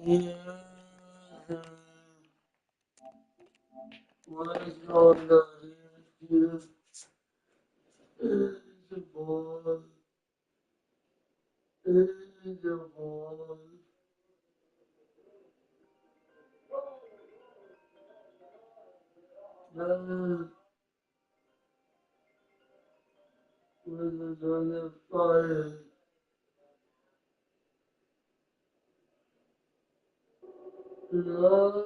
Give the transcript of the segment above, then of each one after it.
Yeah. What is going on here? Is the ball? Is the ball? No. With another fire. Love.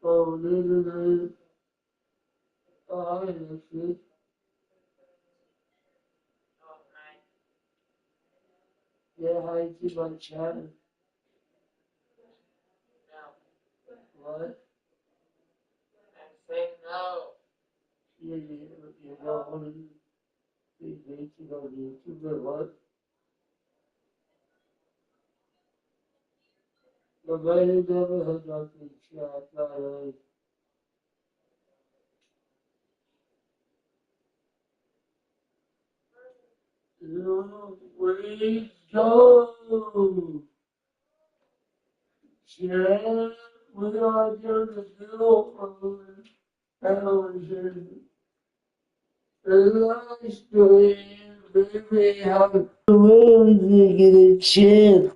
Oh, little. Oh, I see. Yeah, I keep on chatting. What? Yeah, you know, what do you think on YouTube or what? Nobody never had nothing chat, like, we go. Yeah, we are going to do television. The live stream, baby, have to really get a chance.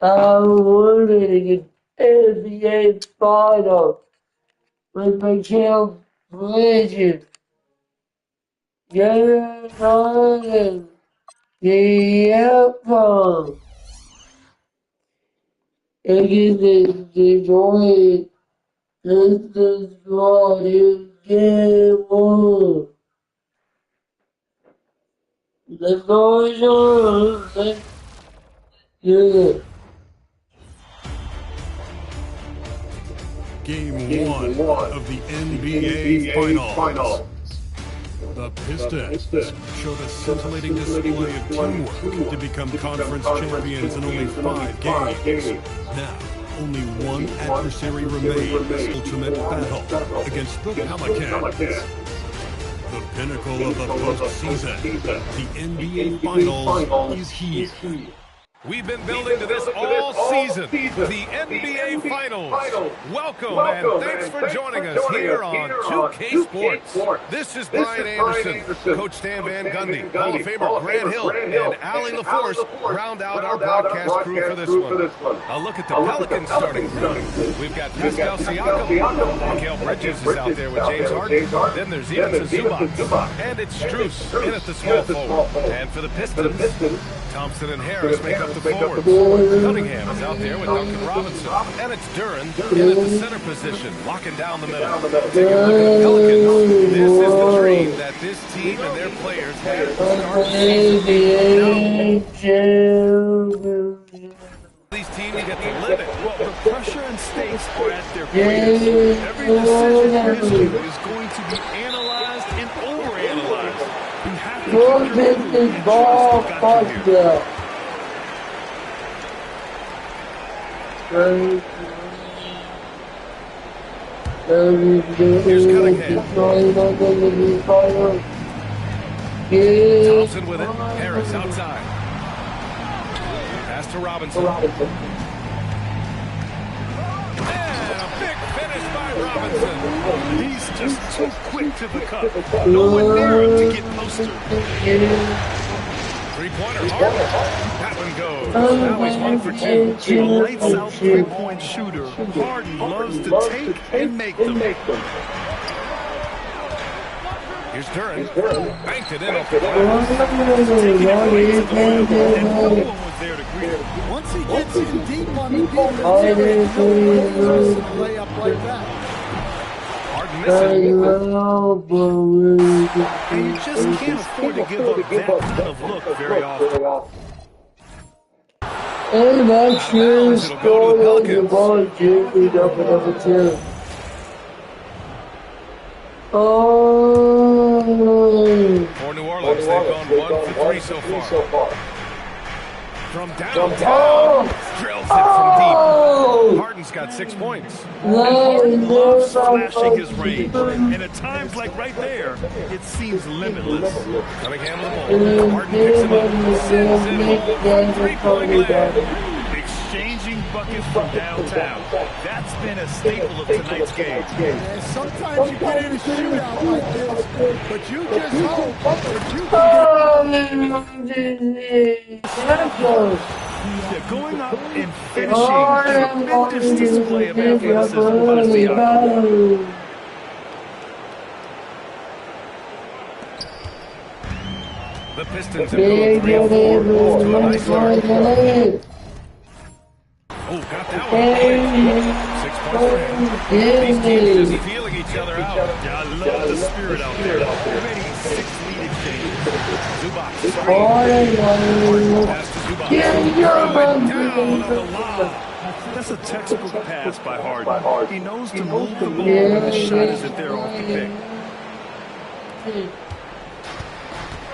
I'm winning an NBA final with my camp legend. Get on the outcome. And the joy. This is what you get more. The noise on. Yeah. Game one of the NBA Finals. The Pistons showed a scintillating display of teamwork to become conference champions in only 5 games. Now, only one adversary remains. Ultimate battle against the Pelicans. The pinnacle of the postseason, the NBA Finals, is here. We've been building to this all season, the NBA Finals. Welcome and thanks for joining us here on 2K Sports. This is Brian Anderson, Coach Stan Van Gundy, Hall of Famer Grant Hill, and Allie LaForce round out our broadcast crew for this one. A look at the Pelicans starting. We've got Pascal Siakam, Mikal Bridges is out there with James Harden, then there's Ivica Zubac, and it's Strus in at the small forward. And for the Pistons, Thompson and Harris make up the forwards. Cunningham is out there with Duncan Robinson. And it's Duran in at the center position, locking down the middle. Take a look at the Pelicans. This is the dream that this team and their players had to start the season. These teams get to live it. Well, the pressure and stakes are at their greatest. Every decision in this game is going to be analyzed and overanalyzed. You have to keep This ball faster. Here's Cunningham. Thompson with it. Harris outside. Pass to Robinson. And a big finish by Robinson. He's just too quick to the cup. Nowhere near him to get closer. Three-pointer, Harden. That one goes. Now he's 1 for 2. A lights-out three-point shooter. Harden loves to take and make them. Here's Duran. Banked it in off the Taking it away to the rim, and no one was there to greet him. Once he gets in deep on the defense, he can play up like that. missing. And you just can't afford to give up that kind of look very often. And that sure scored the ball jiggled up at number 2. Oh. For New Orleans, they've gone 1 for 3 so far. From downtown, drills it from deep. Harden's got 6 points. And Harden loves flashing his range. And at times like right there, it seems limitless. Cunningham with the ball. Harden picks him up. Sends it home. 3-point land. Exchanging buckets from downtown. That's been a staple of tonight's game. Yeah, sometimes you get in a shootout like this, but you just hope that you can They're going up and finishing. Tremendous display of athleticism by Siakam. The Pistons have gone 3 of 4 to a nice start. Oh, got that one. 6 points for him. These teams just feeling each other out. Yeah, I love the spirit out there. Already 6 lead exchanges. Zubac. Pass to Zubac. Throwing down on the lob. That's a textbook pass by Harden. He knows to move the ball when the shot isn't there off the pick.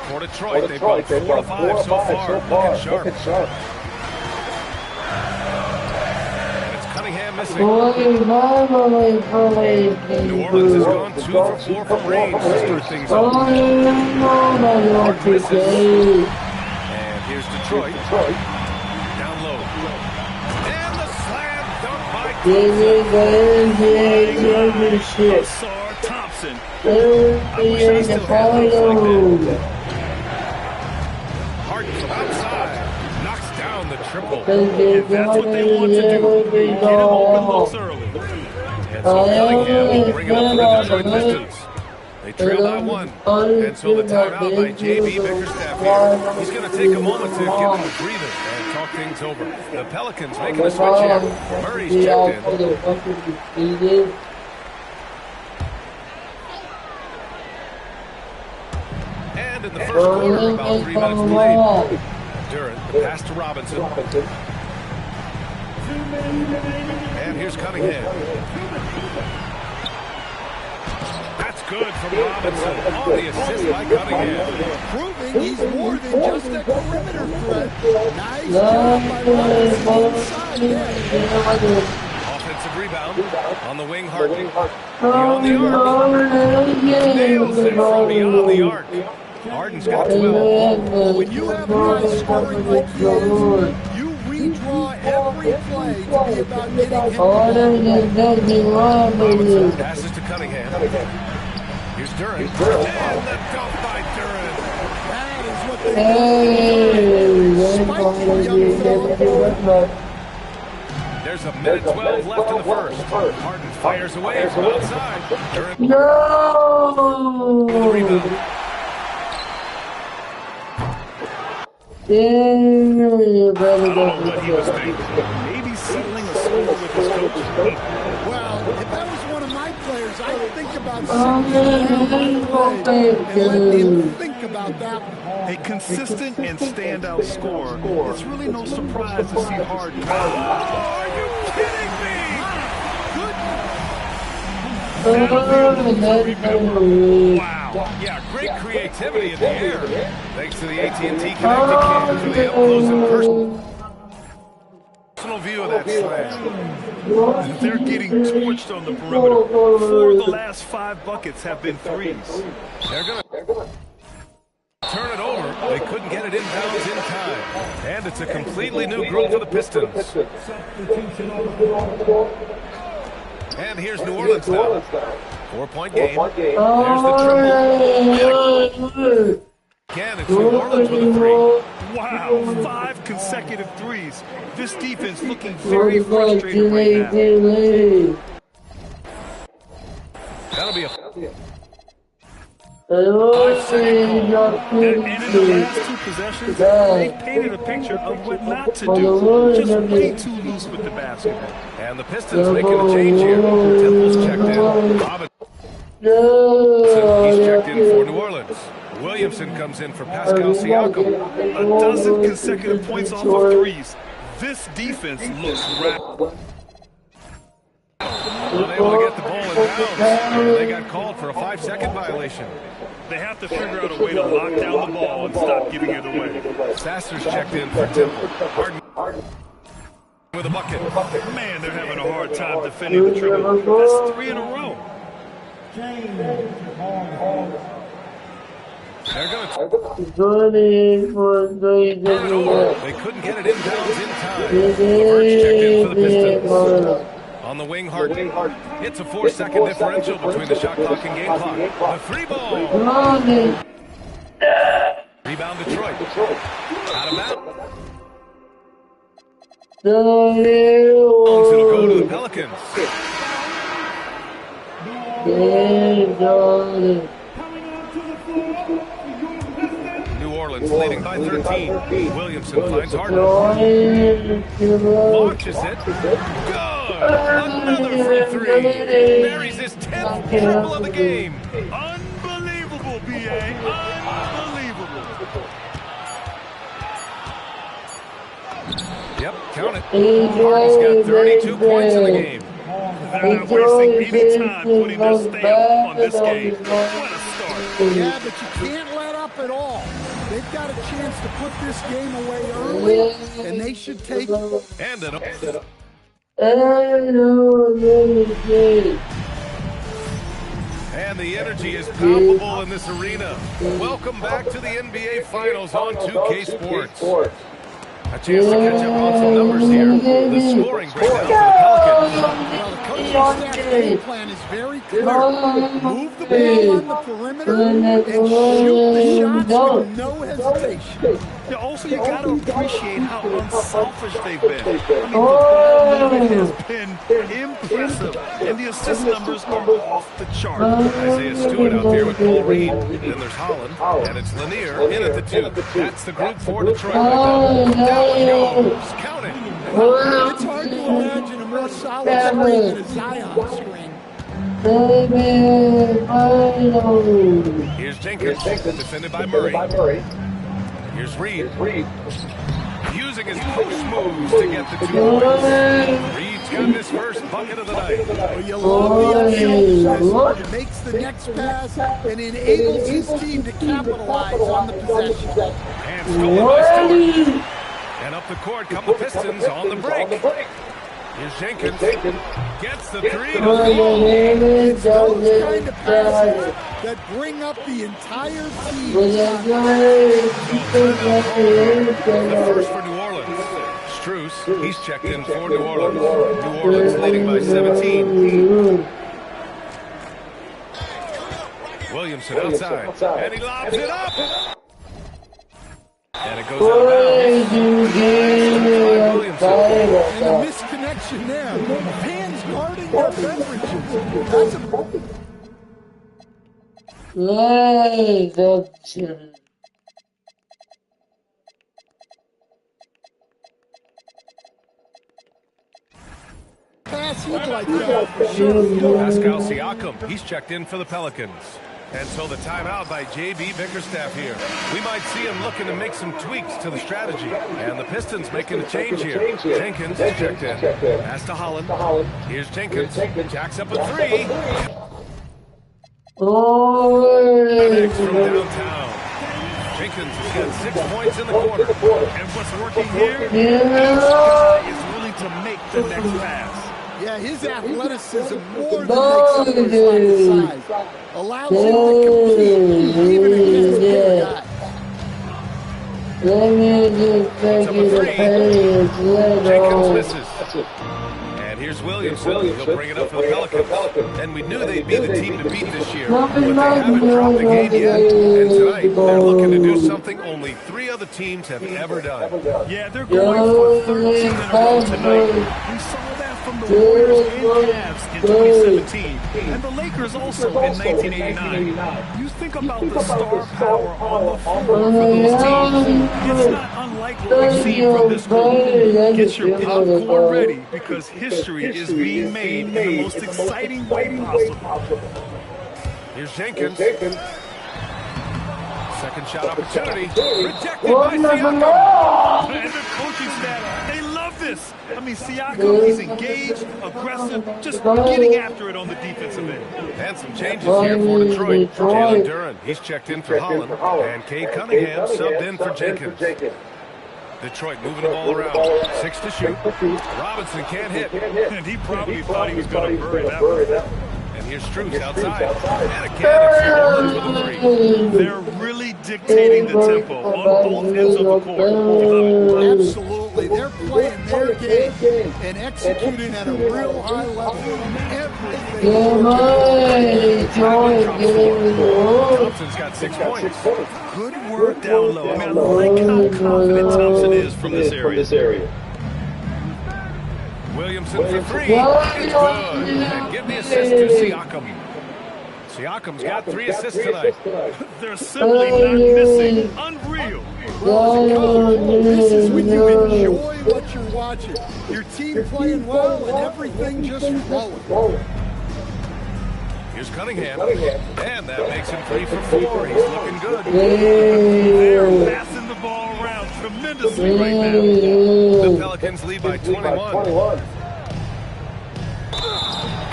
For Detroit, they've gone 4 of 5 so far. Looking sharp. Missing. New Orleans has gone 2 for 4 from range to start things off. And here's Detroit. Down low. And the slam dunk by Thompson. I wish I still had those like that. Harden from outside knocks down the triple. And that's what they want to do. Get him open looks early. And so Pelican will bring it up for the Detroit Pistons. They trail by 1. And so the timeout by J.B. Bickerstaff here. He's going to take a moment to give them a breather and talk things over. The Pelicans making a switch here. Murray's checked in. And in the first quarter, about 3 minutes played. Durant, the pass to Robinson. And here's Cunningham. That's good from Robinson on the assist by Cunningham. proving he's more than just a perimeter threat. Nice job by Robinson inside there. Offensive rebound on the wing, Harden. Beyond the arc. Nails it from beyond the arc. Harden's got 12. When you have high scoring like this, you redraw every play to be about getting him. Robinson passes to Cunningham. Here's Durant. And the dunk by Durant. That is what they do. There's a minute 12 left in the first. Harden fires away from outside. Durant. No! The rebound. Oh, what he was thinking. Maybe settling a score with his coach. Well, if that was one of my players, I'd think about and let him think about that one. A consistent and standout score. It's really no surprise to see Harden. Oh, are you kidding me? Wow. Yeah, great creativity in the air. Thanks to the AT&T Connected Cam for the up-close and personal view of that slam. They're getting torched on the perimeter. 4 of the last 5 buckets have been threes. They're going to turn it over. They couldn't get it inbounds in time. And it's a completely new group for the Pistons. And here's New Orleans now. 4-point game. There's the triple. Again, it's New Orleans with a 3. Wow, 5 consecutive threes. This defense looking very frustrated right now. That'll be a 5-second call. And in the last 2 possessions, they painted a picture of what not to do. Just way too loose with the basketball. And the Pistons making a change here. Temple's checked in. Robinson, he's checked in for New Orleans. Williamson comes in for Pascal Siakam. A dozen consecutive points off of threes. This defense looks rapid. Unable to get the ball in bounds. They got called for a 5-second violation. They have to figure out a way to lock down the ball and stop giving it away. Sasser's checked in for Temple. Harden with a bucket. Man, they're having a hard time defending the triple. That's 3 in a row. They're going to They couldn't get it inbounds in time. Levert's checked in for the Pistons. On the wing, Harden. It's a 4-second differential between the shot clock and game clock. The free ball. Rebound Detroit. Out of bounds. It'll go to the Pelicans. New Orleans leading by 13. Williamson finds Harden. Launches it. Good. Another free three. Buries his 10th triple of the game. Unbelievable, B.A. Unbelievable. Yep, count it. Harden's got 32 points in the game. They're not wasting any time putting their stamp on this game. What a start. Yeah, but you can't let up at all. They've got a chance to put this game away early, and they should take it. And the energy is palpable in this arena. Welcome back to the NBA Finals on 2K Sports. A chance to catch up on some numbers here. The scoring breakdown for the Pelicans. Well, the coaching staff's game plan is very clear. Move the ball on the perimeter and shoot the shots with no hesitation. Yeah, also, you got to appreciate how unselfish they've been. I mean, the ball movement has been impressive, and the assist numbers are off the chart. Isaiah Stewart out there with Paul Reed. Then there's Holland, and it's Lanier in at the 2. That's the group for Detroit right now. Down it goes. Count it. It's hard to imagine a more solid screen than a Zion screen. Here's Jenkins, defended by Murray. Here's Reed. Using his post moves to get the 2 points. Reed's got his first bucket of the night. Well, you love the unusual. It makes the next pass and enables his team to capitalize on the possession. And stolen by Stewart. And up the court come the Pistons on the break. Here's Jenkins. Gets the 3 to fall. It's those kind of passes that bring up the entire team. The first for New Orleans. Strus, he's checked in for New Orleans. New Orleans leading by 17. Williamson outside. And he lobs it up. And it goes out of bounds. And a misconnection there. Fans guarding their beverages. That's pass he'd like that for sure. Pascal Siakam, he's checked in for the Pelicans. And so the timeout by J.B. Bickerstaff here. We might see him looking to make some tweaks to the strategy. And the Pistons making a change here. Jenkins is checked in. Pass to Holland. Here's Jenkins. Jacks up a 3. Next from downtown. Jenkins has got 6 points in the quarter. And what's working here? Each guy is willing to make the next pass. Yeah, his athleticism more than makes up for his size. Allows him to compete even against bigger guys. It's up a 3. Jenkins misses. And here's Williamson. He'll bring it up for the Pelicans. And we knew they'd be the team to beat this year. But they haven't dropped the game yet. And tonight, they're looking to do something only 3 other teams have ever done. Yeah, they're going for 13 in a row tonight. We saw that from the Warriors and Cavs in 2017, and the Lakers also in 1989. You think about the star power on the floor for those teams. It's not unlike what we've seen from this group. Get your popcorn ready, because history is being made in the most exciting way possible. Here's Jenkins. Second shot opportunity. Rejected by Siakam. And the coaching staff, they love this. I mean, Siakam, he's engaged, aggressive, just getting after it on the defensive end. And some changes here for Detroit. Jalen Duren, he's checked in for Holland. And Cade Cunningham subbed in for Jenkins. Detroit moving the ball around. 6 to shoot. Robinson can't hit. And he probably thought he was going to bury that one. And here's Strus outside. And again, it's New Orleans with a 3. They're really dictating the tempo on both ends of the court. You love it. Absolutely. They're playing their game and executing at a real high level. Thompson's got 6 points. Good work down low. I mean, I like how confident Thompson is from this area. Williamson for 3. It's good. And give the assist to Siakam. Siakam's got 3 assists tonight. They're simply not missing. Unreal. This is when you enjoy what you're watching. Your team playing well and everything just flowing. Here's Cunningham. And that makes him 3 for 4. He's looking good. They're passing the ball around tremendously right now. The Pelicans lead by 21.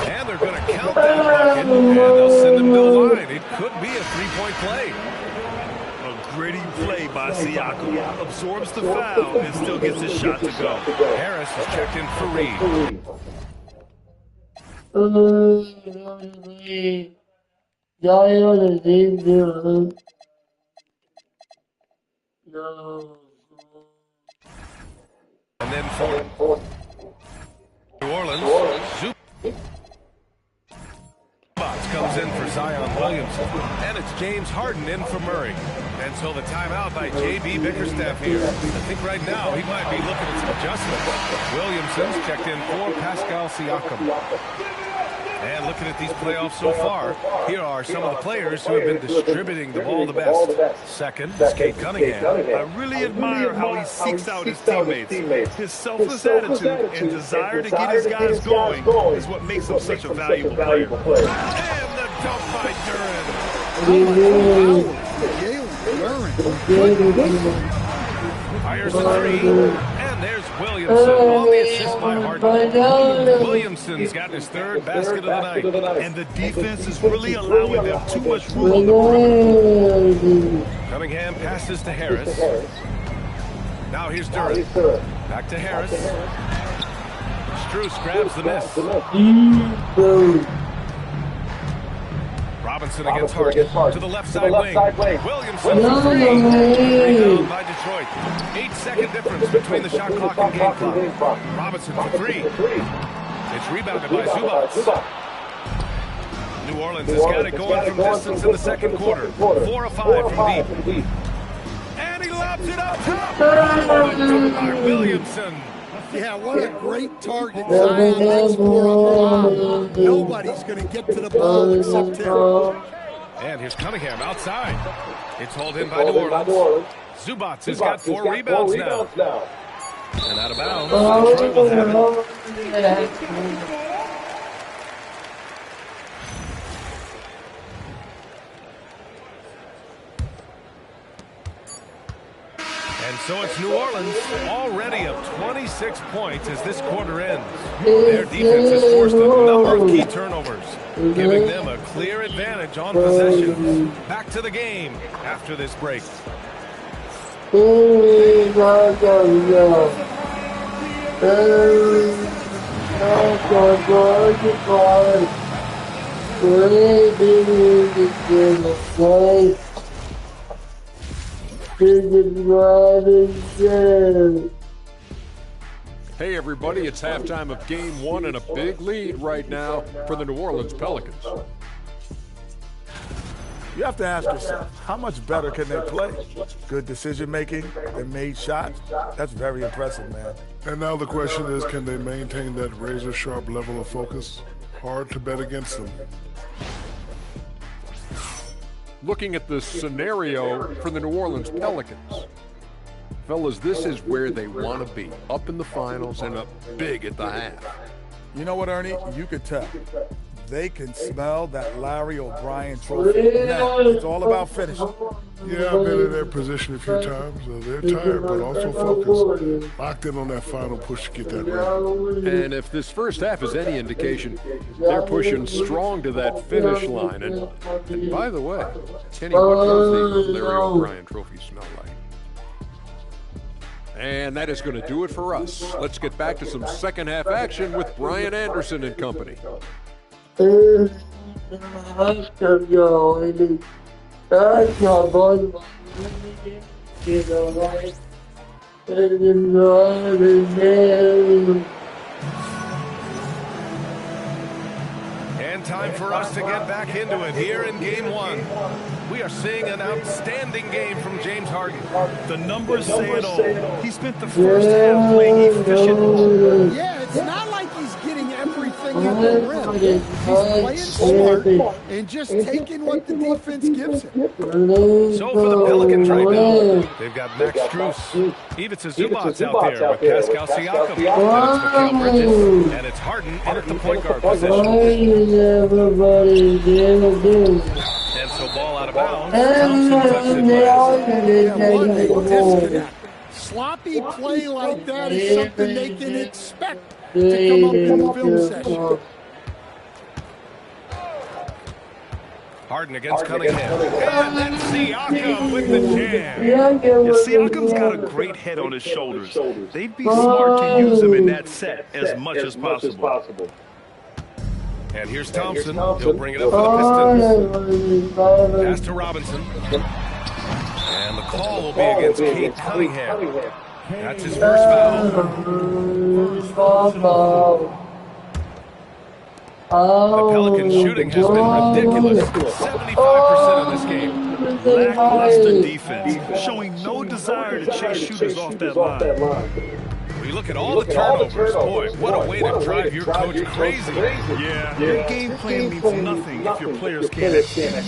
And they're going to count that bucket, and they'll send him to the line. It could be a 3-point play. A gritty play by Siakam. Absorbs the foul and still gets his shot to go. Harris is checked in for Reed. And then for New Orleans, Zubats comes in for Zion Williamson. And it's James Harden in for Murray. And so the timeout by J.B. Bickerstaff here. I think right now he might be looking at some adjustments. Williamson's checked in for Pascal Siakam. And looking at these playoffs so far, here are some of the players who have been distributing the ball the best. Second, Kate Cunningham. I really admire how he seeks out his teammates. His selfless attitude and desire to get his guys going is what makes him such a valuable player. And the dunk by Duran. Fires the 3. And there's Williamson on the assist by Harden. Williamson's got his 3rd basket of the night. And the defense is really allowing them too much room on the perimeter. Cunningham passes to Harris. Now here's Duran. Back to Harris. Strus grabs the miss. Robinson against Harden. To the left side wing. Williamson for 3. Rebound by Detroit. 8-second difference between the shot clock and game clock. Robinson for 3. It's rebounded by Zubats. New Orleans has got it going from distance in the second quarter. 4 of 5 from deep. And he lobs it up top. By Williamson. Yeah, what a great target. Zion makes for a lob. Nobody's going to get to the ball except him. And here's Cunningham outside. It's hauled in by New Orleans. Zubats has got 4 rebounds now. And out of bounds. Detroit will have it. And so it's New Orleans, already up 26 points as this quarter ends. Their defense has forced a number of key turnovers, giving them a clear advantage on possessions. Back to the game after this break. Hey everybody, it's halftime of game 1 and a big lead right now for the New Orleans Pelicans. You have to ask yourself, how much better can they play? Good decision making, they made shots. That's very impressive, man. And now the question is, can they maintain that razor-sharp level of focus? Hard to bet against them. Looking at the scenario for the New Orleans Pelicans. Fellas, this is where they want to be, up in the finals and up big at the half. You know what, Ernie? You could tell. They can smell that Larry O'Brien trophy. Now, it's all about finishing. Yeah, I've been in their position a few times. They're tired, but also focused. Locked in on that final push to get that ring. And if this first half is any indication, they're pushing strong to that finish line. And by the way, Kenny, what does the Larry O'Brien trophy smell like? And that is going to do it for us. Let's get back to some second half action with Brian Anderson and company. And time for us to get back into it here in Game 1. We are seeing an outstanding game from James Harden. The numbers say it all. He spent the first half playing efficient ball. Yeah, it's not like he's getting everything at the rim. He's playing smart and just taking what the defense gives him. So for the Pelicans right now, they've got Max Strus. Ivica Zubac's out there with Pascal Siakam. Then it's Mikal Bridges. And it's Harden in at the point guard position. And so ball out of bounds. Thompson touched it last. Sloppy play like that is something they can expect to come up in the film session. Harden against Cunningham. And then Siakam with the jam. Yeah, Siakam's got a great head on his shoulders. They'd be smart to use him in that set as much as possible. And here's Thompson. He'll bring it up for the Pistons. Pass to Robinson. And the call will be against Cade Cunningham. That's his first foul. The Pelican shooting has been ridiculous. 75% of this game. Lackluster defense, showing no desire to chase shooters off that line. We look at all the turnovers. Boy, what a way to drive your coach crazy. Yeah, your game plan means nothing if your players can't execute.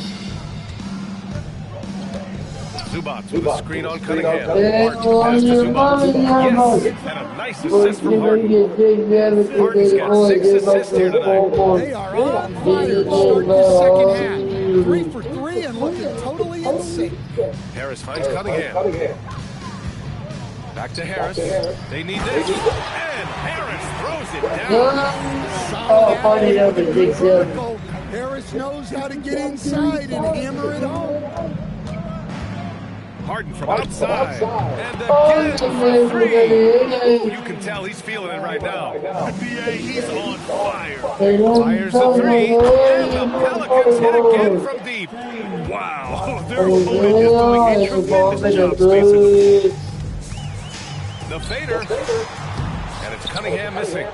Zubac with a screen on Cunningham. Harden pass to Zubac. Yes, and a nice assist from Harden. Harden's got 6 assists here tonight. They are on fire to start the second half. 3 for 3 and looking totally insane. Harris finds Cunningham. Back to Harris. They need this. And Harris throws it down. Harris knows how to get inside and hammer it home. Harden from outside. And again for 3. You can tell he's feeling it right now. NBA, he's on fire. Fires the 3. And the Pelicans hit again from deep. Wow, their opponent is doing a tremendous job spacing. The fader. And it's Cunningham missing.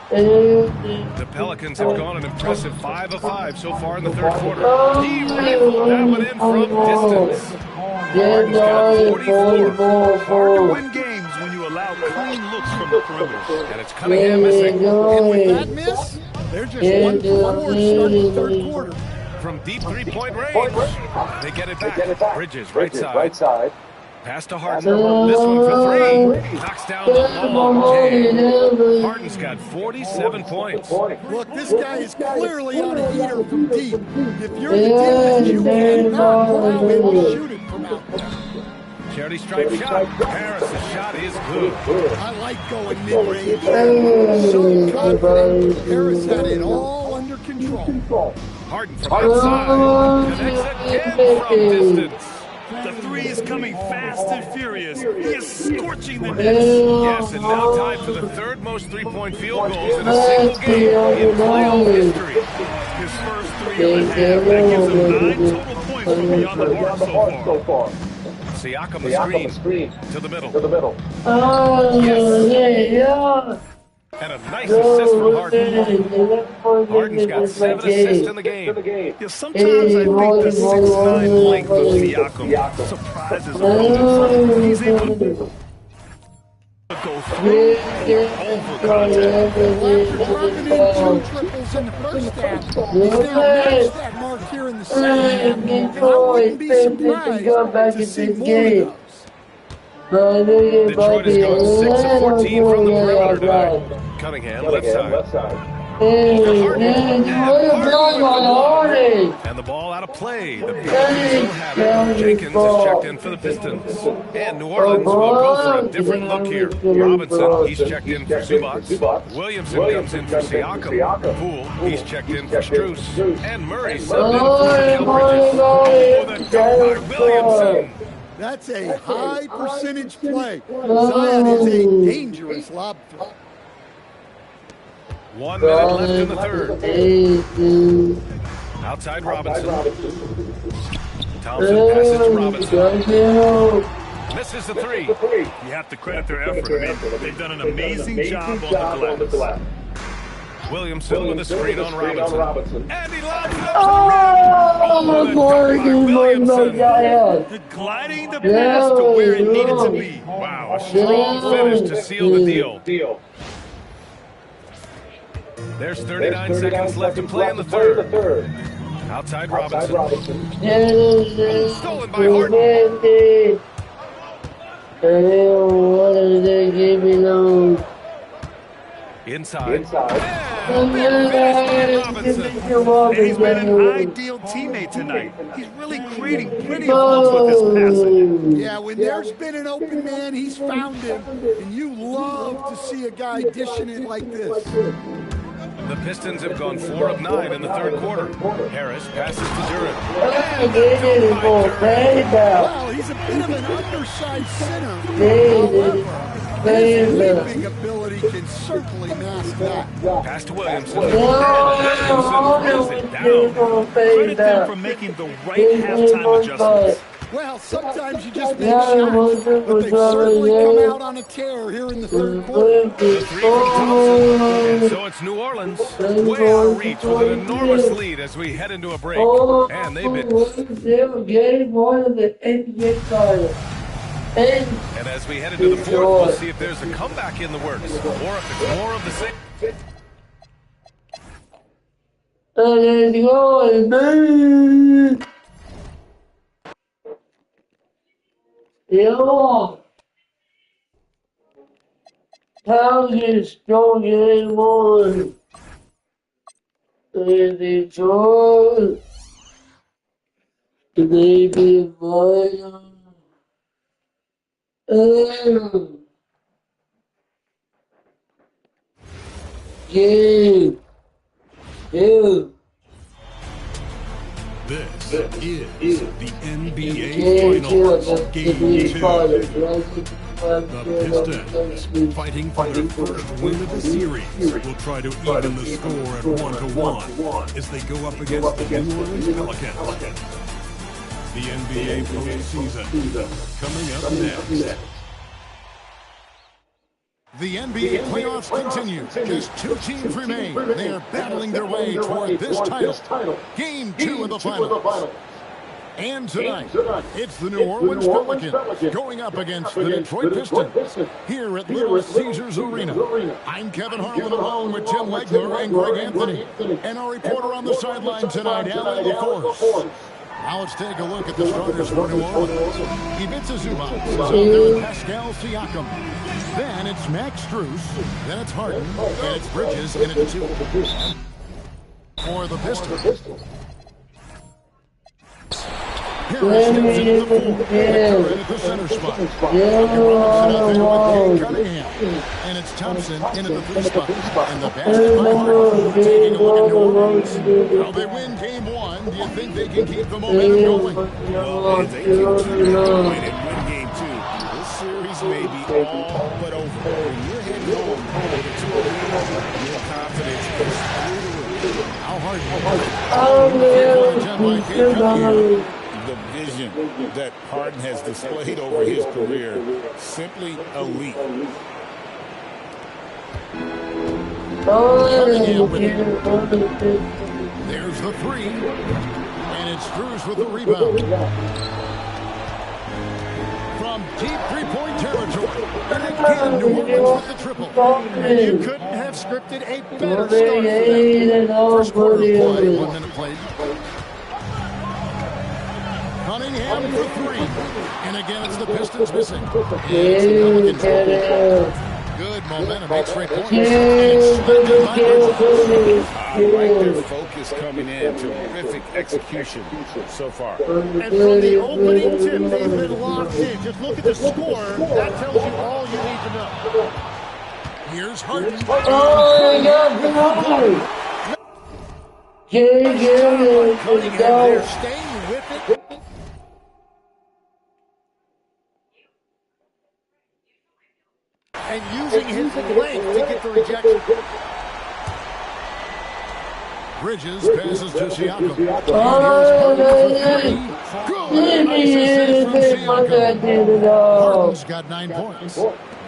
The Pelicans have gone an impressive 5 of 5 so far in the third quarter. He rifled that one in from distance. Harden's got 44. Hard to win games when you allow clean looks from the perimeter. And it's Cunningham missing. And with that miss, they're just 1 for 4 starting the third quarter. From deep three-point range, they get it back. Bridges, right side. Pass to Harden. This one for 3. Knocks down the long jam. Harden's got 47 points. Look, this guy is clearly on a heater from deep. If you're the defense, you cannot allow him to shoot it from out there. Charity stripe shot. Harris' shot is good. I like going mid-range. So confident. Harris had it all under control. Harden from outside. Connects again from distance. The 3 is coming fast and furious. He is scorching the net. Yes, and now tied for the 3rd most three-point field goals in a single game in playoff history. His first 3 of the half, that gives him 9 total points from beyond the arc so far. Siakam the screen to the middle. And a nice assist from Harden. Harden's got 7 assists in the game. Yeah, sometimes I think the 6'9" length of Siakam surprises opponents. He's able to go through or over contact. After dropping in 2 triples in the first half, he's now matched that mark here in the second half. And I wouldn't be surprised to see more of those. Detroit is going 6 of 14 from the perimeter tonight. Cunningham, left side. And the ball out of play. The Pistons will have it. Jenkins is checked in for the Pistons. And New Orleans will go for a different look here. Robinson, he's checked in for Zubac. Williamson comes in for Siakam. Poole, he's checked in for Strus. And Murray subbed in for Mikal Bridges. Oh, the dunk by Williamson. That's a high percentage play. Zion is a dangerous lob threat. 1 minute left in the third. Outside Robinson. Thompson passes to Robinson. Misses the three. You have to credit their effort. I mean, they've done an amazing job on the glass. Williamson with a screen on Robinson. And he lobs it up Gliding the pass to where it needed to be. Wow, a strong finish to seal the deal. There's 39 seconds left to play in the third. Outside Robinson. Stolen by Harden. Inside. He's been an ideal teammate tonight. He's really creating plenty of looks with his passing. Yeah, when there's been an open man, he's found him. And you love to see a guy dishing it like this. The Pistons have gone 4 of 9 in the third quarter. Harris passes to Durant. Well, he's a bit of an undersized center. However, his leaping ability can certainly mask that. Pass to Williamson. Credit them for making the right halftime adjustments. Well, sometimes you just make shots, but they've certainly come out on a tear here in the third quarter. The three from Thompson. And so it's New Orleans way out of reach with an enormous lead as we head into a break. And they've been... And as we head into the fourth, we'll see if there's a comeback in the works or if it's more of the same. Let's go, man. Yo, how you strong anymore? They joy, they be violent. Yeah. This is the NBA Finals, Game 2. The Pistons, fighting for their first win of the series, will try to even the score at 1-1 as they go up against the New Orleans Pelicans. The NBA postseason coming up next. The NBA playoffs continue. Just 2 teams remain. They are battling their way toward this title. Game 2 of the finals. And tonight, it's the New Orleans Pelicans going up against the Detroit Pistons here at Little Caesars Arena. I'm Kevin Harlan along with Tim Legler and Greg Anthony. And our reporter on the sideline tonight, Alan LaForce. Now let's take a look at the starters for New Orleans. Ivica Zubac is out there with Pascal Siakam. Then it's Max Strus. Then it's Harden. And it's Bridges in at 2. For the Pistons. Harris steps into the 4. Curran at the center spot. Robinson out there with Cade Cunningham. And it's Thompson in at the 3 spot. And the basket by Harden. Taking a look at New Orleans. How they win game 1. Do you think they can keep the momentum going? Well, if they continue to win and win game 2, this series may be all but over. When you're heading home with a 2 lead, your confidence is through the roof. How hard the vision that Harden has displayed over his career, simply elite. There's the 3. And it's Strus with the rebound. From deep 3-point territory. And again, New Orleans with the triple. And you couldn't have scripted a better start for First quarter of play, 1 minute played. Cunningham for 3. And again, it's the Pistons missing. And it's the Pelicans. Good momentum, 8 straight points. And it's Splendid by Bridges. I like their focus coming in. Terrific execution so far. And from the opening tip, they've been locked in. Just look at the score. That tells you all you need to know. Here's Harden. Cunningham there, staying with it. amazing length to get the rejection. Bridges passes to Siakam. Good. Nice assist from Siakam. Harden's got 9 points.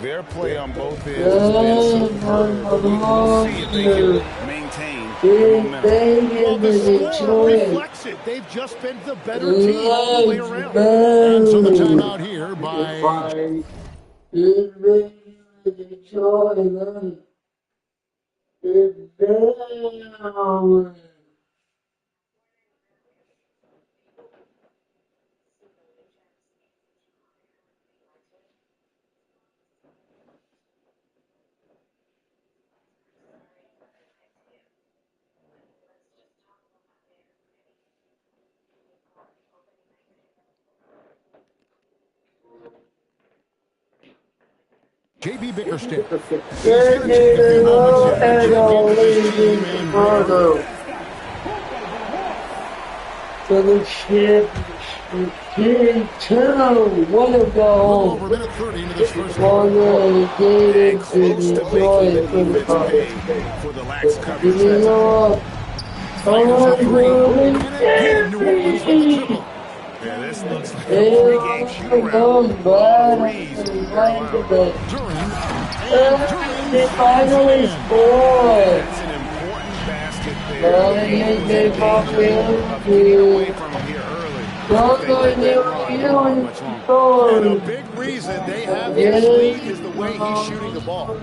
Their play on both ends has been superb. We'll see if they can maintain the momentum. Well, the score reflects it. They've just been the better team all the way around. And so the timeout here by J.B. Bickerstaff. He's going to take a few moments here to check in with his team and regroup. For the championship, one of A little over a minute 30 into this first quarter. the Close to making the defense pay for the lax coverage that time. Fires a three. And again, New Orleans with the triple. Yeah, this looks like a three-game shoot-around. They finally scored. That's an important basket there. They get away from him here early. And a big reason they have this lead is the way he's shooting the ball.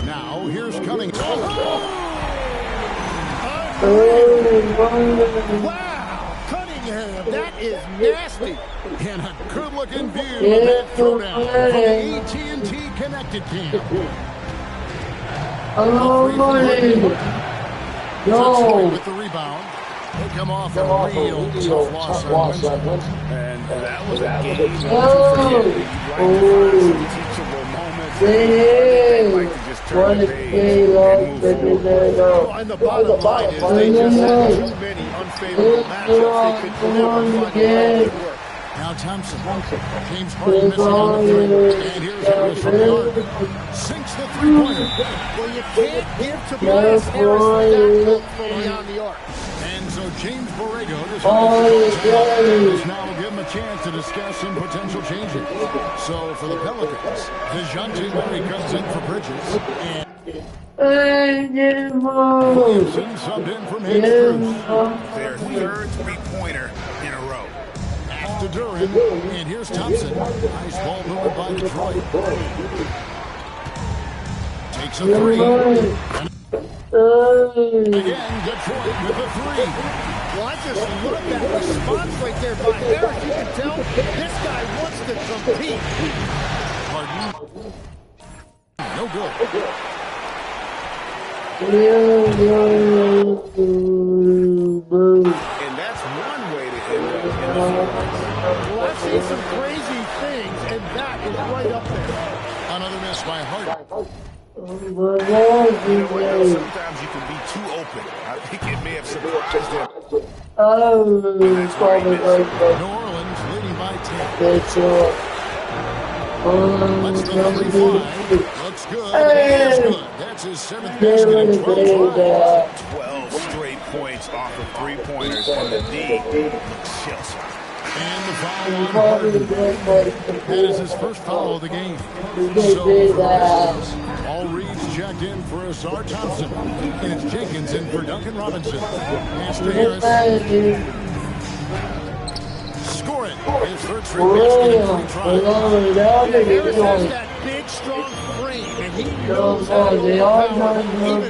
Now, here's Cunningham. Wow, Cunningham, that is nasty. And a good-looking view of that throwdown from the AT&T Connected Camp. Detroit with the rebound. They come off a real tough loss on Wednesday. And that was a game to forget. You'd like to find some teachable moments. They'd like to just turn the page and move forward. Well, and the bottom line is they just had too many unfavorable matchups. They could never find a way to work. Now Thompson. James Harden missing on the three. And here's Harris from the arc. Sinks the three-pointer. Well, you can't give Tobias Harris that from beyond the arc. And so James Borrego does now give him a chance to discuss some potential changes. So for the Pelicans, DeJounte Murray comes in for Bridges. And Williamson subbed in for Cruz. Their third three-pointer in a row. To Duran, and here's Thompson. Nice ball movement by Detroit. Takes a three. Again, Detroit with a three. Well, I just love that response right there by Harris. You can tell this guy wants to compete. Harden. No good. And that's one way to end up in the finals. Well, I've seen some crazy things, and that is right up there. Another miss by Harden. Sometimes you can be too open. I think it may have surprised them. New Orleans leading by 10. Lets the three fly. Looks good. It is good. That's his 7th basket in 12 tries. 12 straight points off of three-pointers from the D. Chills. And the foul on Harden. That is his first foul of the game. So for the Pistons, all reads checked in for Asar Thompson. And it's Jenkins in for Duncan Robinson. Pass to Harris. Score it. His third straight basket in 3 tries. Harris has that big, strong frame, and he knows how to hold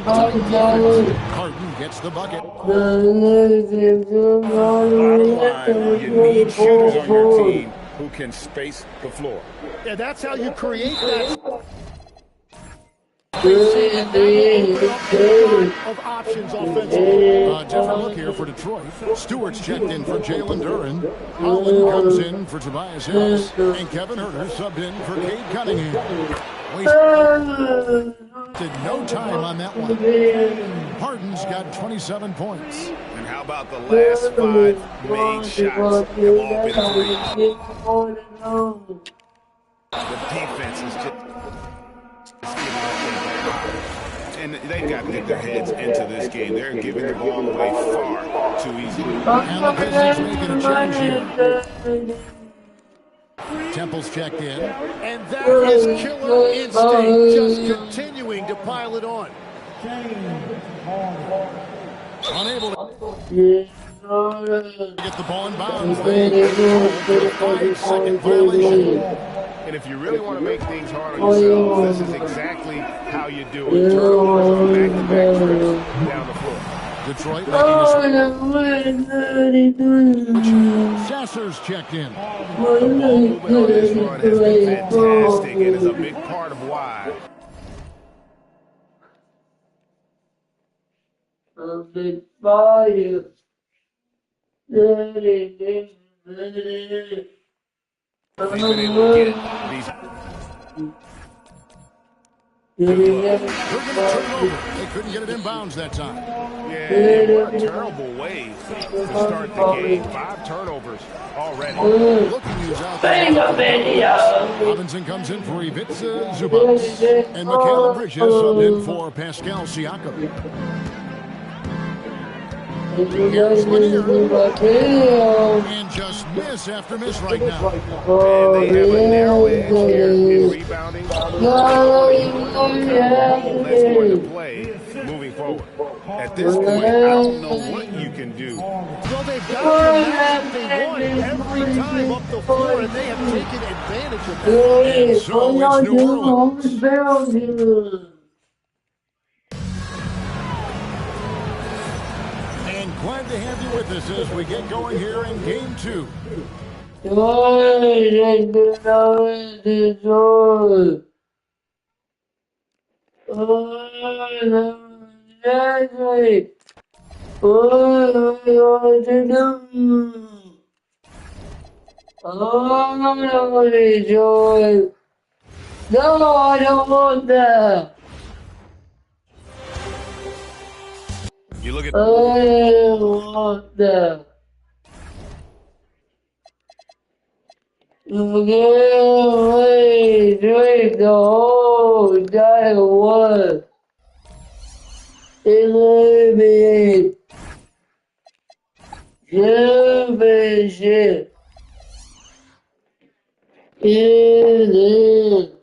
power even Harden gets the bucket. Bottom line, you need shooters on your team who can space the floor. Yeah, that's how you create that. Of options offensively. A different look here for Detroit. Stewart's checked in for Jalen Duran. Holland comes in for Tobias Harris. And Kevin Huerter subbed in for Cade Cunningham. Wasted no time on that one. Harden's got 27 points. And how about the last 5 made shots have all been threes? The defense is just giving up their behind. And they've got to get their heads into this game. They're giving the ball away far too easily. And the Pistons making a change here. Temple's checked in. And that is killer instinct, just continuing to pile it on. Unable to get the ball in bounds. 5-second violation. And if you really want to make things hard on yourselves, this is exactly how you do it. Turnovers on back-to-back trips down the floor. Detroit making a switch. Sasser's checked in. The ball movement on this run has been fantastic and is a big part of why. Big fire. They've been able to get these. They couldn't get it in bounds that time. Yeah, what a terrible way to start the game. 5 turnovers already. Looking to use out there. Robinson comes in for Ivica Zubac. And Mikal Bridges subbed in for Pascal Siakam. Here's Lanier. And just miss after miss right now. And they have a narrow edge here in rebounding. Let's go into play moving forward. At this point, I don't know what you can do. Well, they've got the match they want every time up the floor, and they have taken advantage of that. And so it's New Orleans. Glad to have you with us as we get going here in Game 2. No, I don't want that. You look at I want that. You can't drink the whole entire one. Eliminate championship. In it.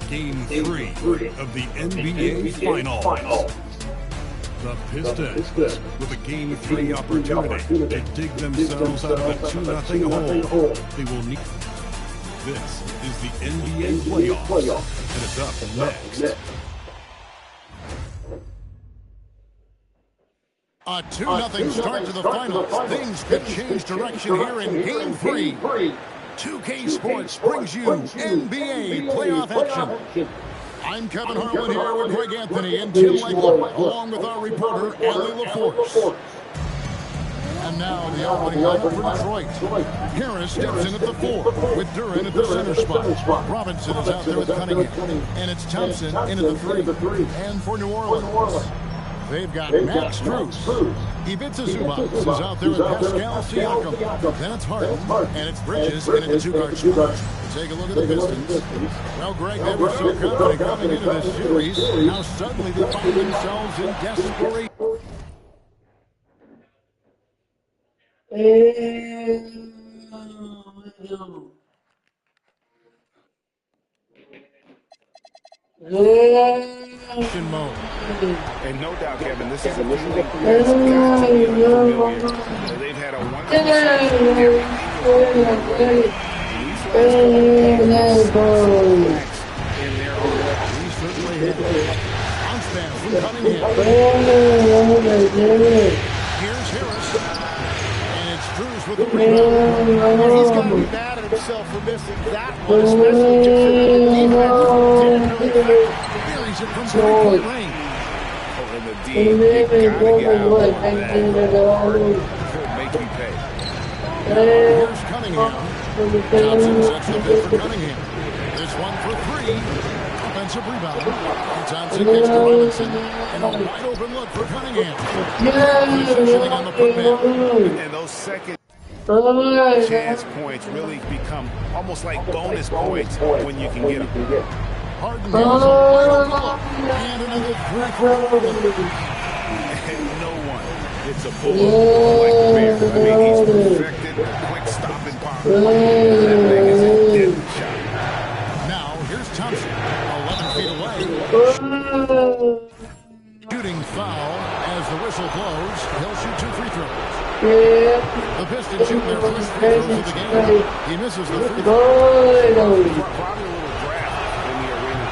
Game 3 of the NBA Finals. The Pistons, with a Game 3 opportunity to dig themselves out of a 2-0 hole. They will need. This is the NBA playoffs, and it's up next. A 2-0 start to the finals. Things could change direction here in Game 3. 2K Sports brings you NBA playoff action. I'm Kevin Harlan here with Greg Anthony and Tim Langland, along with our reporter, Allie LaForce. And now the opening lineup for Detroit. Harris steps in at the 4, with Duran at the center spot. Robinson is out there with Cunningham. And it's Thompson in at the 3. And for New Orleans, they've got Max Strus. Ivica Zubac is out there with Pascal Siakam. Then it's Harden, and it's Bridges in at the 2-guard spot. Take a look at the Pistons. Well, Greg, they were so confident coming into this series. Now suddenly they find themselves in desperation. Mode. And no doubt, Kevin, this is a league that's got to be unfamiliar. They've had a wonderful in their own. He certainly has. Bounce pass from Cunningham. Here's Harris. And it's Strus with the rebound. He's got to be mad at himself for missing that one, especially considering the defense didn't really fit. Buries it from three-point range. Oh, and the D, you got to get out of that. Could make you pay. Here's Cunningham. Johnson sets the pitch for Cunningham. This one for three. Offensive rebound. Johnson gets to Robinson. And a wide open look for Cunningham. Positioning on the putback. And those second chance points really become almost like bonus points when you can get them. Harden has a wide open look. And another three. And no one hits a bullet like the Bear. I mean, he's perfected the quick stopping power. That thing is a deadly shot. Now, here's Thompson, 11 feet away. Shooting foul as the whistle blows. He'll shoot 2 free throws. The Pistons shoot their first free throws of the game. He misses the free throw. Probably a little draft in the arena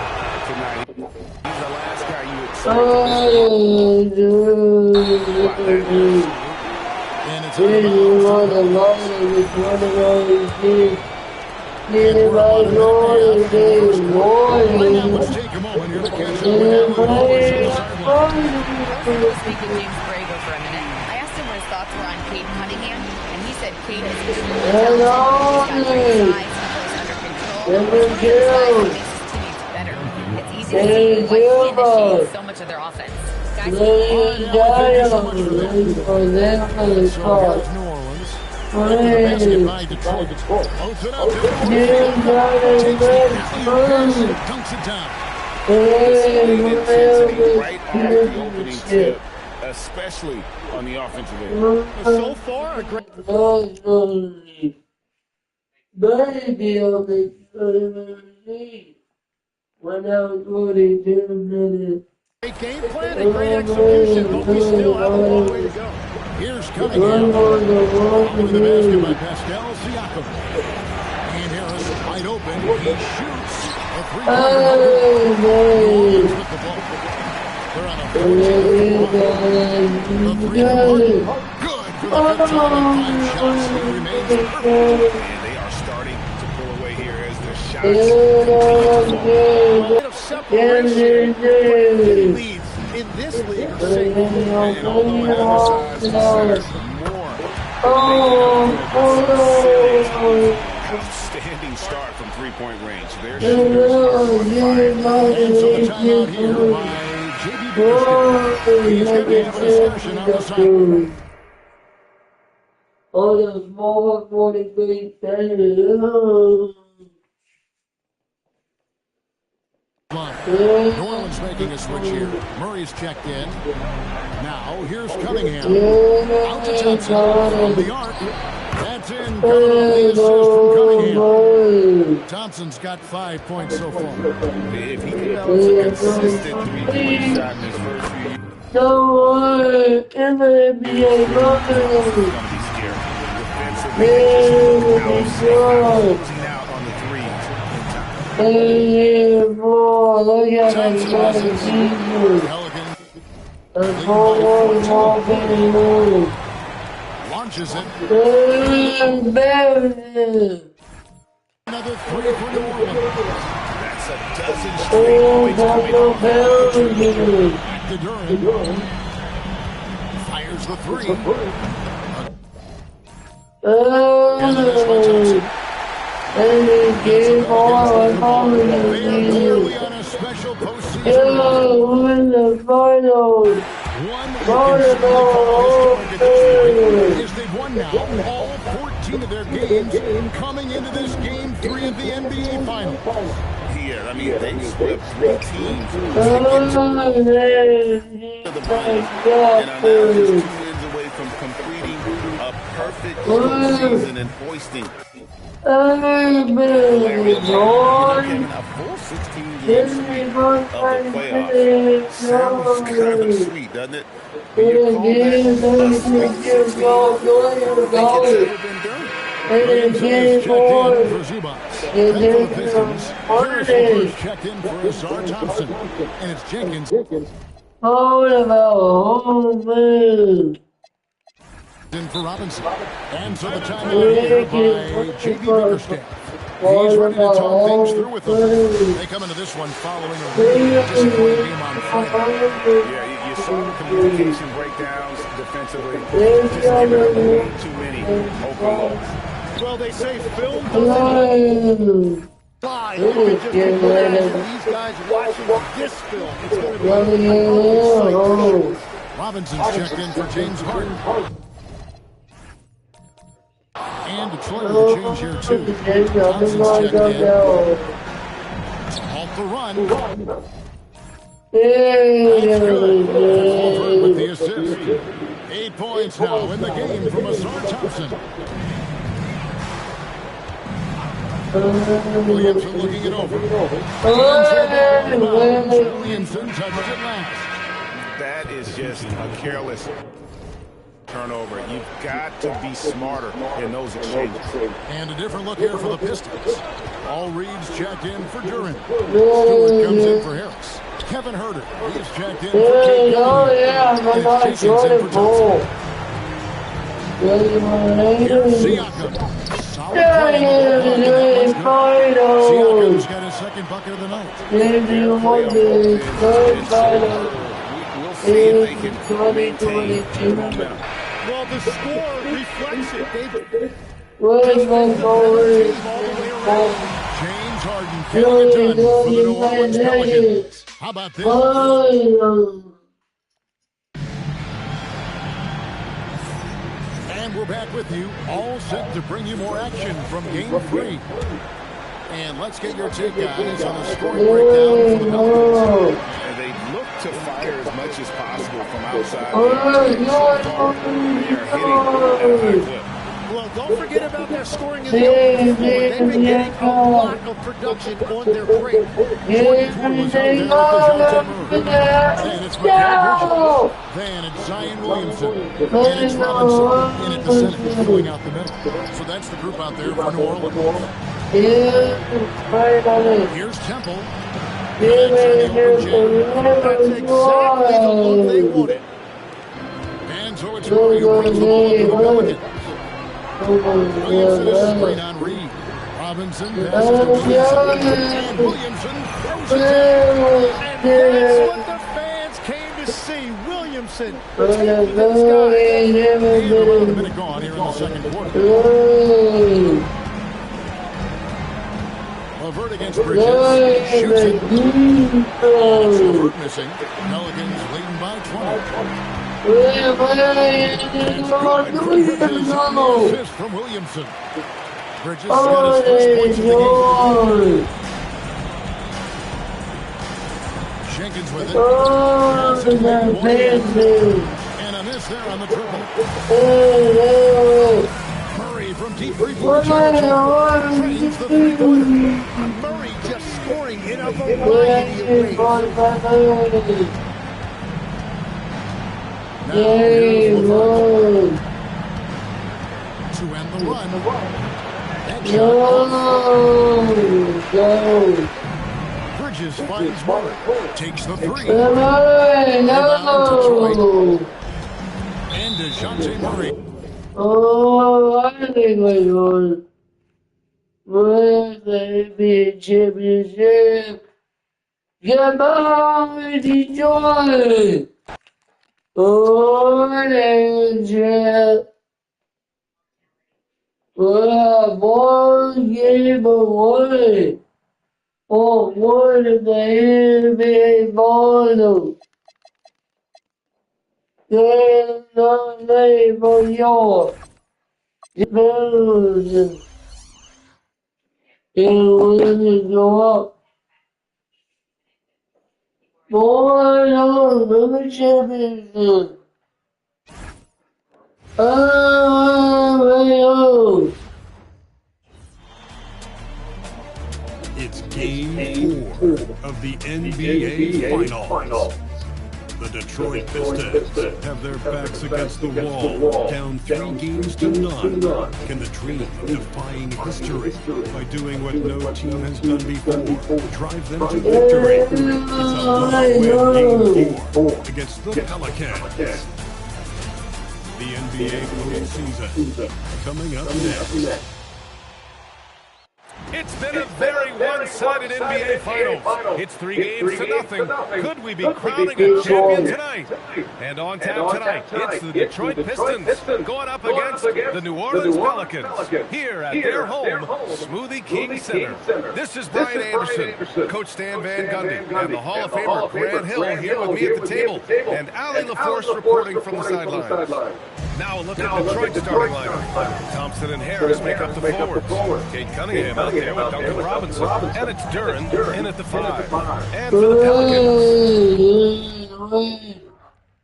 tonight. He's the last guy you expect And it's out of bounds. Let's take a moment here to catch up with Speak with James Brago for a minute. I asked him what his thoughts were on Cade Cunningham, and he said Cade is extremely talented. He's got great size, he plays under control, which makes his teammates better. It's easy to see why he initiates so much of their offense. Guys, New Orleans. The basket by Detroit. Holds it up. Dunks it down. intensity right off the opening tip, especially on the offensive end. So far, a great. Baby on the 17 when I was 42 minutes. Great game plan and great execution, but we still have a long way to go. Here's Cunningham. Over the basket by Pascal Siakam. And Harris wide open. He shoots a three-pointer. With the ball. They're on a 14-1. The three-pointer. Good for the good time. 5 shots. He remains perfect. And they are starting to pull away here as their shots continue to fall. Of separation, but leads in this league are safe. And although advertised more, outstanding start from three-point range. Their shooters are on fire. And so the timeout here by J.B. Bickerstaff. He's going to have a discussion on the sideline. Oh, the small 43 centimeters. New Orleans making a switch here. Murray's checked in. Now, here's Cunningham. Out to Thompson from the arc. That's in. Coming off the assist from Cunningham. Thompson's got 5 points so far. If he develops a consistent three-point shot in his first few years, No way in the NBA it's going to be scary. Defensively, closing out on the threes in time. Hey, boy, look at Thompson that has it. season. Pelican The ball baby. launches it. Baby. Another three for New Orleans. That's a dozen straight points coming off that Baby. Back to Durant. Fires the three. And this by Thompson. And he gave all They are the clearly on a special postseason. Yo, in the finals. One is they've won now all 14 of their games coming into this game 3 of the NBA Finals. here. I mean, they swept 3 teams to the finals, and are now just 2 wins away from completing a perfect season and hoisting a full 16 games of the playoffs. Sounds kind of sweet, doesn't it? When you call that a sweet 16, I think it's ever been done. Checked in for Zubats. And for the Pistons, Harris first checked in for Asar Thompson. And it's Jenkins. In for Robinson. And so the timeout here by J.B. Bickerstaff. He's ready to talk things through with them. They come into this one following a really disappointing game on Friday. Yeah, you saw the communication breakdowns defensively. Just giving up way too many open looks. Well, they say film doesn't lie. You can just imagine these guys watching this film. It's going to be an ugly sight. Robinson's checked in for James Harden. And Detroit with a change here, too. Johnson's checked in. Halt the run. That's good. With the assist. 8 points now in the game from Asar Thompson. Williamson looking it over. Williamson touches it last. That is just a careless turnover. You've got to be smarter in those exchanges. And a different look here for the Pistons. All Reeves checked in for Duran. Stewart comes in for Harris. Kevin Herter. He's checked in for Kate Jenkins in for Thompson. Here's Siakam. Solid play. Siakam's got his second bucket of the night. We'll see if they can maintain momentum. Well, the score reflects it. James Harden getting it done for the New Orleans Pelicans. How about this? And we're back with you, all set to bring you more action from Game 3. And let's get your take, guys, on the scoring breakdown for the Pelicans. And they look to fire as much as possible from outside. They are hitting at a high clip. Well, don't forget about their scoring in the open floor. They've been getting a lot of production on their break. Jordan Poole is out there with and it's McCall Bridges. Then it's Zion Williamson. And it's Robinson in at the center, going out the middle. So that's the group out there for New Orleans. Here's Temple. That's exactly the look they wanted. And so it's Murray who brings the ball to the Pelicans. Williamson is screen on Reed. Robinson passes to Williamson. And Williamson throws it down. And that's what the fans came to see. Williamson taking the sky. And around a minute gone here in the second quarter. Levert against Bridges. Shoots it. Levert missing. Pelicans leading by 20. Assist from Williamson. Bridges got his first points of the game. Jenkins with it. And a miss there on the triple. Murray from deep three-point drains the three-pointer. Murray just scoring in a variety of ways. Now here's Levert to end the run. That shot. Bridges finds Murray. Takes the three. Rebound Detroit. And DeJounte Murray. I think we're going to be a championship. Come on, Detroit! Angel. We're one game away from one of the NBA finals. There's no name for your building. It will go up. Boy, oh, the championship. Oh, It's Game 4 of the NBA Finals. The Detroit Pistons have their backs against the wall, down 3 games to none. Can the dream of defying history by doing what no team has done before drive them to victory? It's a must-win Game 4 against the Pelicans. The NBA postseason coming up next. It's been a very one-sided NBA Finals. It's 3 games to nothing. Could we be crowning a champion tonight? And on tap tonight, it's the Detroit Pistons going up against the New Orleans Pelicans here at their home, Smoothie King Center. This is Brian Anderson, Coach Stan Van Gundy, and the Hall of Famer Grant Hill here with me at the table, and Allie LaForce reporting from the sidelines. Now a look at Detroit's starting lineup. Thompson and Harris make up the forwards. Kate Cunningham out there with Duncan Robinson. And it's Duren in at the 5. And for the Pelicans,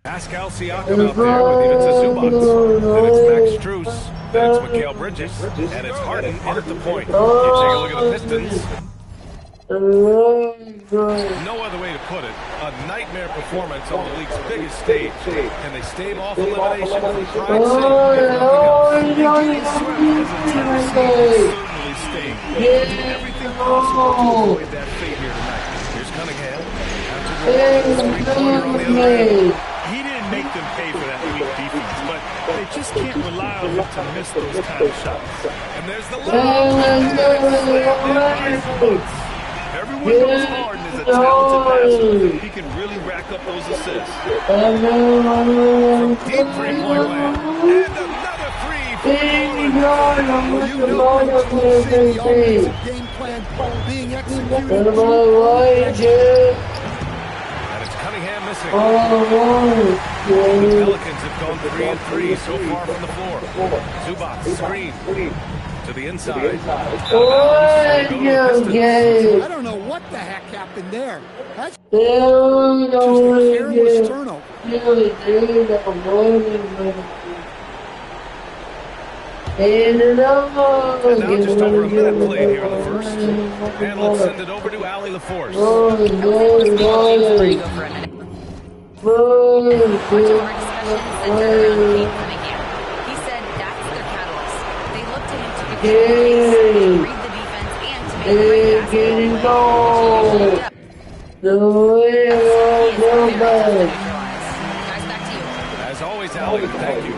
Pascal Siakam out there with Ivica Zubac. Then it's Max Strus. Then it's Mikal Bridges. And it's Harden in at the point. You take a look at the Pistons. No other way to put it. A nightmare performance on the league's biggest stage. Can they stave off elimination for pride's sake? Certainly stay. Do everything possible to avoid that fate here tonight. Here's Cunningham. He didn't make them pay for that weak defense, but they just can't rely on him to miss those kind of shots. And there's the line. Everyone knows Harden is a talented passer. He can really rack up those assists. Deep three-point land. And another three for You know Coach will see the offensive game plan being executed. And it's Cunningham missing. The Pelicans have gone 3 and 3 so far from the floor. Zubac screen to the inside. I don't know what the heck happened there. That's just a careless turnover. And now just over a minute played here in the first. And let's send it over to Allie LaForce. Go for a minute. Watch Mark Sessions centered around Kate Cunningham. He said that's their catalyst. They look to him to be the pace, read the defense, and to make the right passes. Guys, back to you. As always, Allie, thank you.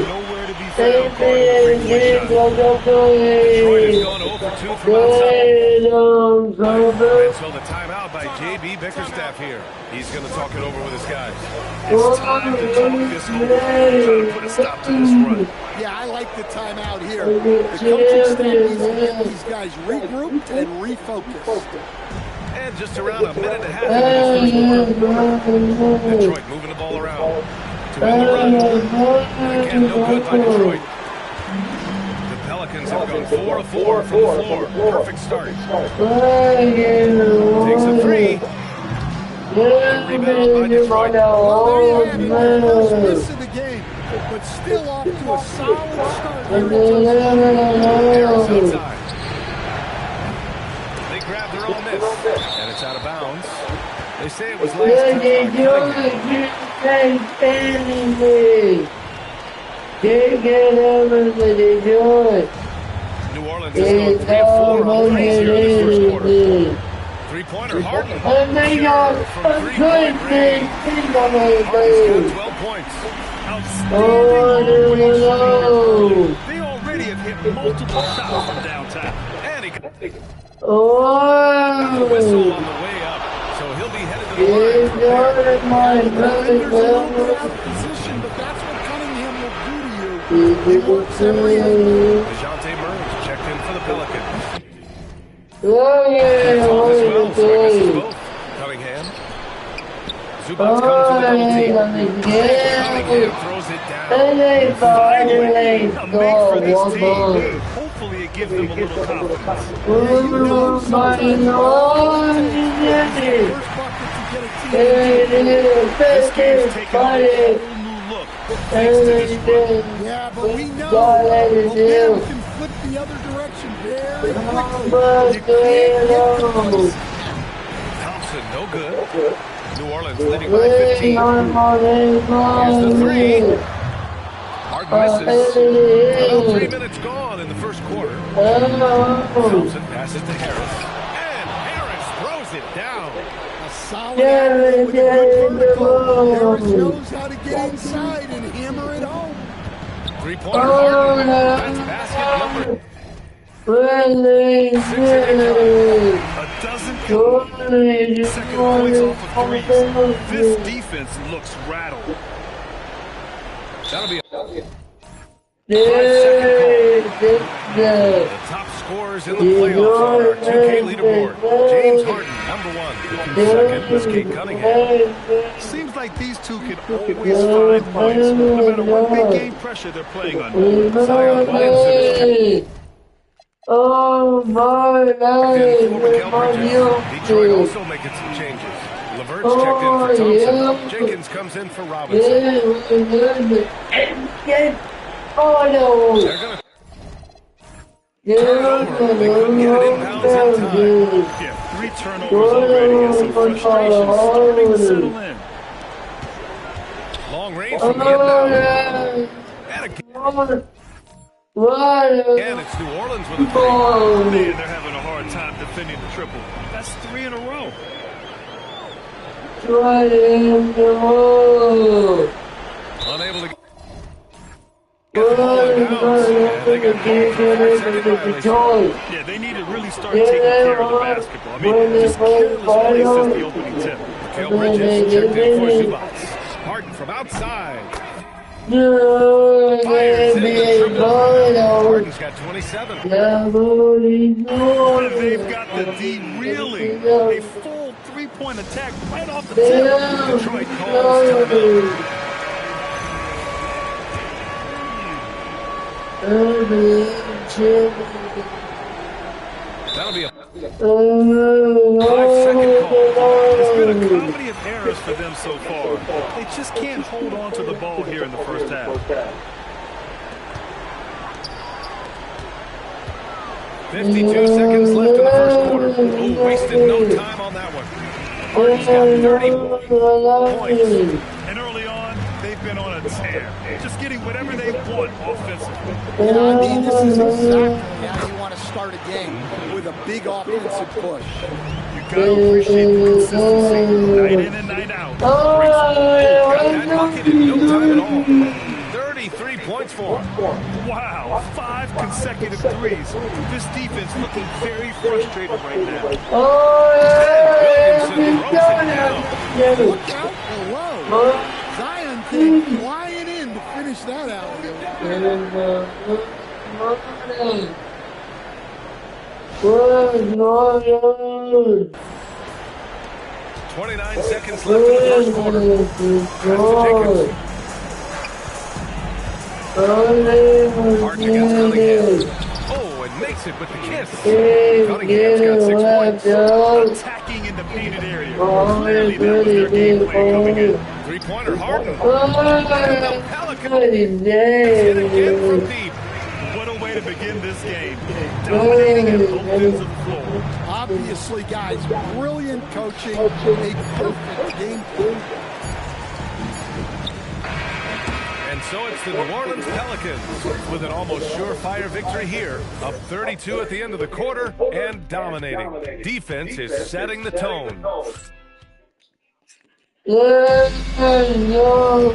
Nowhere to be found. Detroit has gone 0 for 2 from outside. So the timeout by J.B. Bickerstaff here. He's going to talk it over with his guys. It's time to talk this over. Try to put a stop to this run. Yeah, I like the timeout here. The coaching staff needs to get these guys regrouped and refocused. And just around a minute and a half into this first quarter. Detroit moving the ball around. To end the run. Again, no good by Detroit. The Pelicans have gone 4 of 4 from the floor. Perfect start. Takes a 3. Rebound by Detroit. Well, there you have it. First miss of the game, but still off to a solid start here. Harris outside. They grab their own miss. And it's out of bounds. They say it was last touch New Orleans has gone 3 of 4 on threes here in this first quarter. Three-pointer, Harden. From 3-point range. Harden's got 12 points. Outstanding They already have hit multiple shots from downtown. And he got the whistle on the way up. So he'll be headed to the line. Position, but that's what Cunningham will do to you. He works every angle. DeJounte Murray's checked in for the Pelicans. Cunningham. Zubac comes with a double team. Cunningham throws it down. Finally, a make for this team. Hopefully it gives them a little confidence. This game's taking a whole new look thanks to this run. Yeah, but we know Romero can flip the other direction very quickly. You can't get close. Thompson, no good. New Orleans leading by 15. Here's the 3. Hard misses. About 3 minutes gone in the first quarter. Thompson passes to Harris. And Harris throws it down. A solid athlete with a good vertical. Harris knows how to get inside and hammer it home. Three-pointer Harden. That's basket number 6 A dozen second points off of threes. This defense looks rattled. That'll be a 5-second call. The top scorers in the playoffs on our 2K leaderboard. James Harden, number 1. Second was Kate Cunningham. Seems like these two can always find points, no matter what big game pressure they're playing under. Zion Williamson. Oh my God! Detroit also making some changes. Levert's checked in for Thompson. Jenkins comes in for Robinson. Oh no! They're going to turn over. They couldn't get it inbounds in time. Yeah, 3 turnovers already and some frustration starting to settle in. Long range from the inbound. And again, it's New Orleans with a 3. Man, they're having a hard time defending the triple. That's 3 in a row. Unable to get the ball in bounds. And they got called for a 5-second violation. Yeah, they need to really start taking care of the basketball. I mean, just careless play since the opening tip. Mikal Bridges checked in for Zubac. Harden from outside. Fires in the triple. Harden's got 27. And they've got the D reeling. A full 3-point attack right off the tip. Detroit calls timeout. That'll be a 5-second call. It's been a comedy of errors for them so far. They just can't hold on to the ball here in the first half. 52 seconds left in the first quarter. Oh, wasted no time on that one. Harden's got 30 points. And early on, they've been on a tear. Just getting whatever they want offensively. Yeah, I mean, this is exactly how you want to start a game, with a big offensive push. You gotta appreciate the consistency, night in and night out. Got that bucket in no time at all. 33 points for him. Wow, 5 consecutive threes. This defense looking very frustrated right now. Williamson throws it down. Look out below. Zion came flying in to finish that out. 29 seconds left in the first quarter. Pass to Jenkins. Harden against Cunningham. Oh, and makes it with the kiss. Cunningham's got 6 points. Attacking in the painted area. Clearly that was their game plan coming in. Three-pointer Harden. And the Pelican is hit again from deep. What a way to begin this game. Dominating at both ends of the floor. Obviously, guys, brilliant coaching, a perfect game plan. And so it's the New Orleans Pelicans with an almost surefire victory here, up 32 at the end of the quarter and dominating. Defense is setting the tone. Yeah, no.